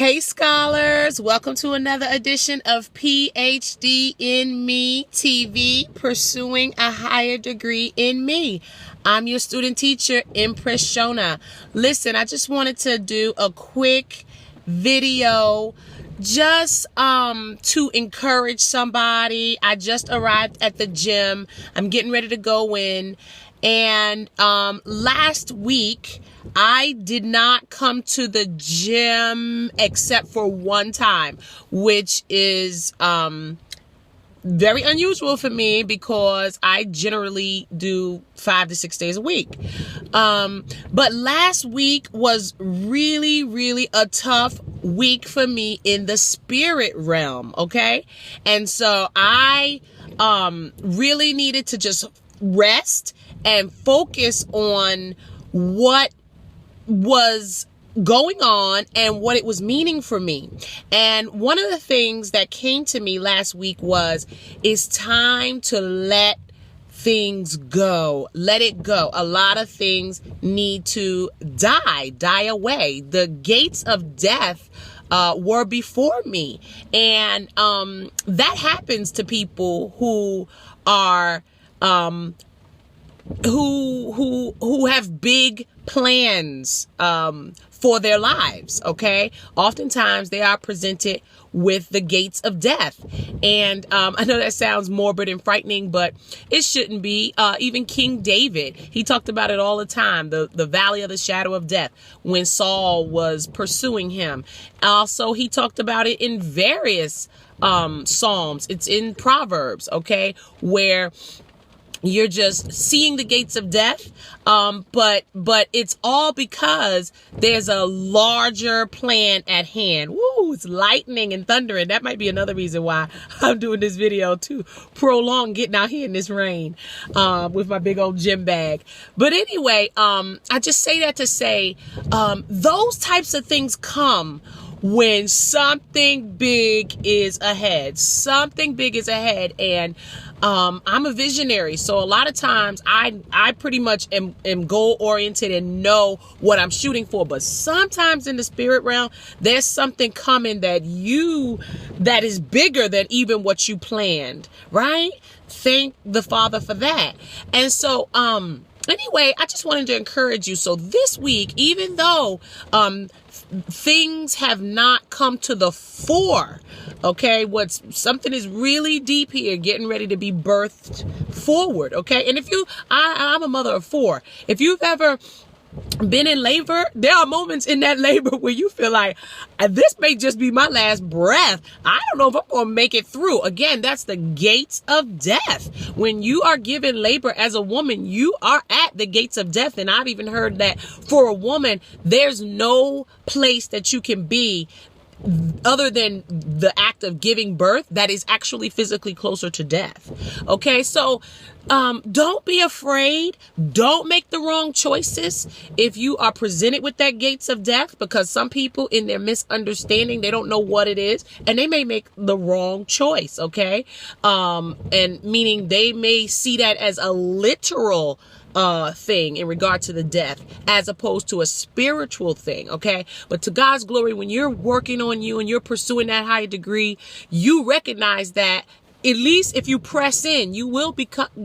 Hey scholars, welcome to another edition of PhD in Me TV, pursuing a higher degree in me. I'm your student teacher, Empress Shona. Listen, I just wanted to do a quick video just to encourage somebody. I just arrived at the gym. I'm getting ready to go in. And last week, I did not come to the gym except for one time, which is very unusual for me because I generally do 5 to 6 days a week. But last week was really a tough week for me in the spirit realm, okay? And so I really needed to just rest and focus on what was going on and what it was meaning for me. And one of the things that came to me last week was, it's time to let things go. Let it go. A lot of things need to die away. The gates of death were before me. And that happens to people who are who have big plans for their lives, okay? Oftentimes they are presented with the gates of death. And I know that sounds morbid and frightening, but it shouldn't be. Even King David, he talked about it all the time, the valley of the shadow of death, when Saul was pursuing him. Also, he talked about it in various Psalms. It's in Proverbs, okay, where you're just seeing the gates of death, but it's all because there's a larger plan at hand. Woo, it's lightning and thundering. That might be another reason why I'm doing this video, to prolong getting out here in this rain with my big old gym bag. But anyway, I just say that to say those types of things come when something big is ahead. Something big is ahead. And I'm a visionary, so a lot of times I pretty much am goal oriented and know what I'm shooting for. But sometimes in the spirit realm, there's something coming that is bigger than even what you planned, right? Thank the Father for that. And so anyway, I just wanted to encourage you. So this week, even though things have not come to the fore, okay, something is really deep here, getting ready to be birthed forward, okay? And I'm a mother of 4. If you've ever been in labor, there are moments in that labor where you feel like, this may just be my last breath. I don't know if I'm going to make it through. Again, that's the gates of death. When you are given labor as a woman, you are at the gates of death. And I've even heard that for a woman, there's no place that you can be other than the act of giving birth that is actually physically closer to death. Okay, so don't be afraid. Don't make the wrong choices if you are presented with that gates of death, because some people, in their misunderstanding, they don't know what it is, and they may make the wrong choice, okay? And meaning they may see that as a literal thing in regard to the death, as opposed to a spiritual thing, okay? But to God's glory, when you're working on you and you're pursuing that higher degree, you recognize that, at least if you press in, you will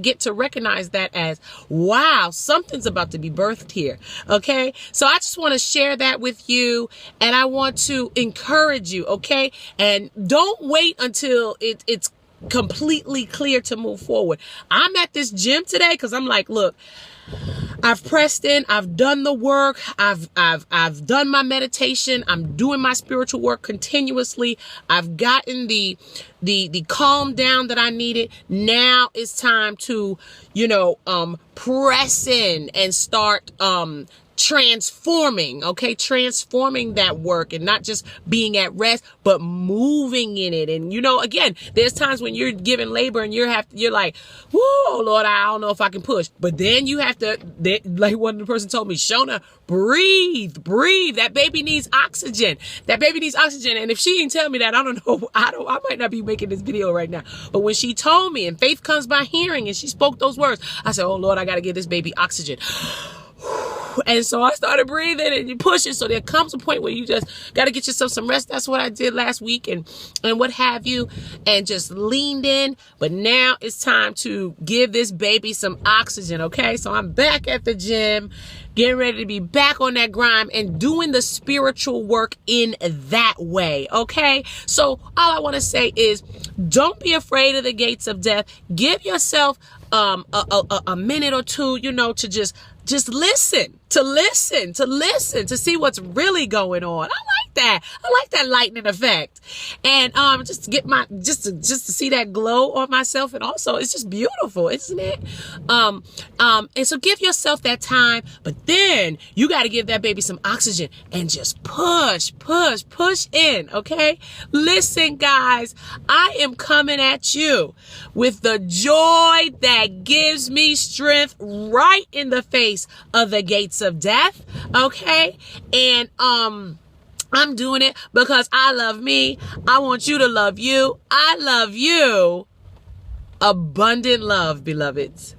get to recognize that as, wow, something's about to be birthed here, okay? So I just want to share that with you, and I want to encourage you, okay? And don't wait until it's completely clear to move forward. I'm at this gym today because I'm like, look, I've pressed in, I've done the work, I've done my meditation, I'm doing my spiritual work continuously, I've gotten the calm down that I needed. Now it's time to, press in and start transforming that work, and not just being at rest, but moving in it. And again, there's times when you're giving labor and you're like, whoa, Lord, I don't know if I can push. But then you have to, like one of the person told me, Shona, breathe. That baby needs oxygen. And if she didn't tell me that, I don't know. I might not be making this video right now. But when she told me, and faith comes by hearing, and she spoke those words, I said, oh Lord, I got to give this baby oxygen. And so I started breathing and you pushing. So there comes a point where you just got to get yourself some rest. That's what I did last week and what have you, and just leaned in. But now it's time to give this baby some oxygen. Okay. So I'm back at the gym, getting ready to be back on that grind and doing the spiritual work in that way. Okay. So all I want to say is don't be afraid of the gates of death. Give yourself a minute or two, to just listen, to see what's really going on. I like that lightning effect. And just to get just to see that glow on myself. And also it's just beautiful, isn't it? And so give yourself that time, but then you got to give that baby some oxygen and just push in. Okay. Listen, guys, I am coming at you with the joy that gives me strength right in the face of the gates of death. Okay. And, I'm doing it because I love me. I want you to love you. I love you. Abundant love, beloveds.